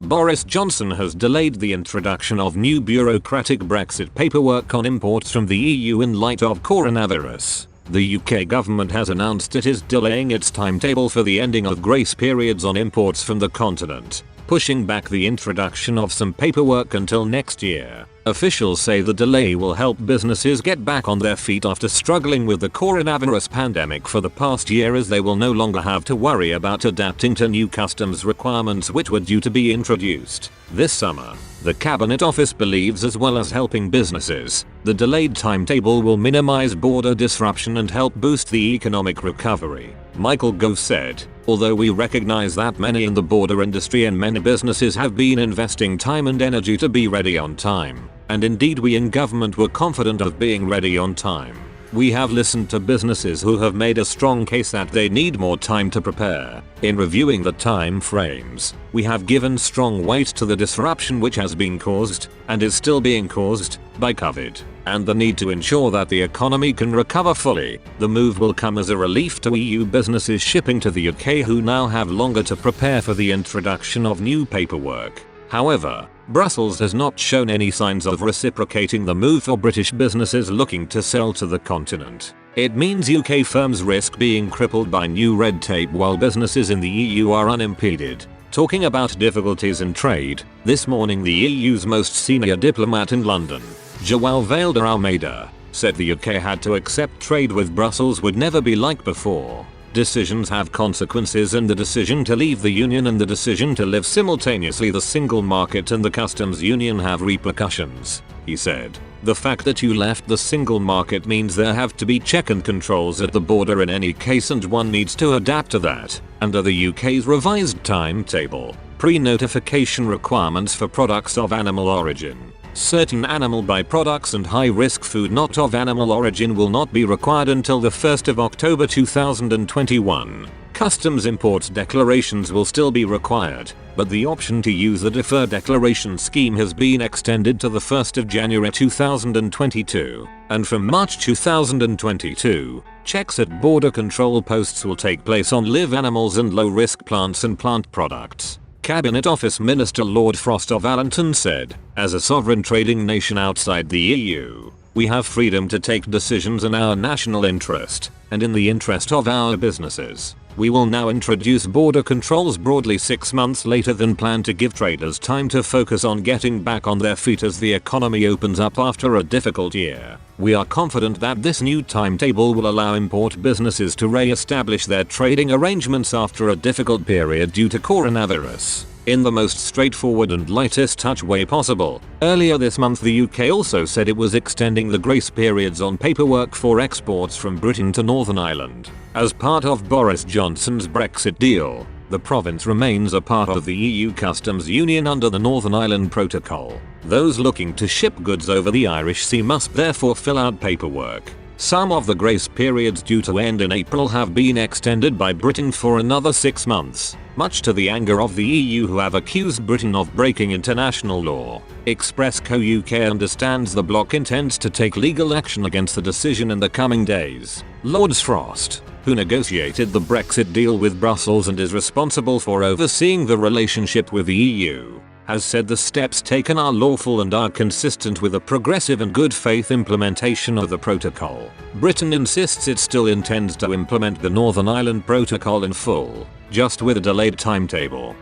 Boris Johnson has delayed the introduction of new bureaucratic Brexit paperwork on imports from the EU in light of coronavirus. The UK government has announced it is delaying its timetable for the ending of grace periods on imports from the continent, pushing back the introduction of some paperwork until next year. Officials say the delay will help businesses get back on their feet after struggling with the coronavirus pandemic for the past year, as they will no longer have to worry about adapting to new customs requirements which were due to be introduced this summer. The Cabinet Office believes, as well as helping businesses, the delayed timetable will minimize border disruption and help boost the economic recovery. Michael Gove said, "Although we recognize that many in the border industry and many businesses have been investing time and energy to be ready on time, and indeed we in government were confident of being ready on time, we have listened to businesses who have made a strong case that they need more time to prepare. In reviewing the time frames, we have given strong weight to the disruption which has been caused, and is still being caused, by COVID, and the need to ensure that the economy can recover fully. The move will come as a relief to EU businesses shipping to the UK, who now have longer to prepare for the introduction of new paperwork." However, Brussels has not shown any signs of reciprocating the move for British businesses looking to sell to the continent. It means UK firms risk being crippled by new red tape while businesses in the EU are unimpeded. Talking about difficulties in trade, this morning the EU's most senior diplomat in London, João Vale de Almeida, said the UK had to accept trade with Brussels would never be like before. Decisions have consequences, and the decision to leave the union and the decision to live simultaneously the single market and the customs union have repercussions, he said. The fact that you left the single market means there have to be check and controls at the border in any case, and one needs to adapt to that. Under the UK's revised timetable, pre-notification requirements for products of animal origin, certain animal byproducts and high-risk food not of animal origin will not be required until the 1st of October 2021. Customs imports declarations will still be required, but the option to use the deferred declaration scheme has been extended to the 1st of January 2022, and from March 2022, checks at border control posts will take place on live animals and low-risk plants and plant products. Cabinet Office Minister Lord Frost of Allenton said, "As a sovereign trading nation outside the EU, we have freedom to take decisions in our national interest, and in the interest of our businesses. We will now introduce border controls broadly 6 months later than planned to give traders time to focus on getting back on their feet as the economy opens up after a difficult year. We are confident that this new timetable will allow import businesses to re-establish their trading arrangements after a difficult period due to coronavirus, in the most straightforward and lightest touch way possible." Earlier this month the UK also said it was extending the grace periods on paperwork for exports from Britain to Northern Ireland. As part of Boris Johnson's Brexit deal, the province remains a part of the EU customs union under the Northern Ireland Protocol. Those looking to ship goods over the Irish Sea must therefore fill out paperwork. Some of the grace periods due to end in April have been extended by Britain for another 6 months, much to the anger of the EU, who have accused Britain of breaking international law. Express Co UK understands the bloc intends to take legal action against the decision in the coming days. Lord Frost, who negotiated the Brexit deal with Brussels and is responsible for overseeing the relationship with the EU, has said the steps taken are lawful and are consistent with a progressive and good faith implementation of the protocol. Britain insists it still intends to implement the Northern Ireland Protocol in full, just with a delayed timetable.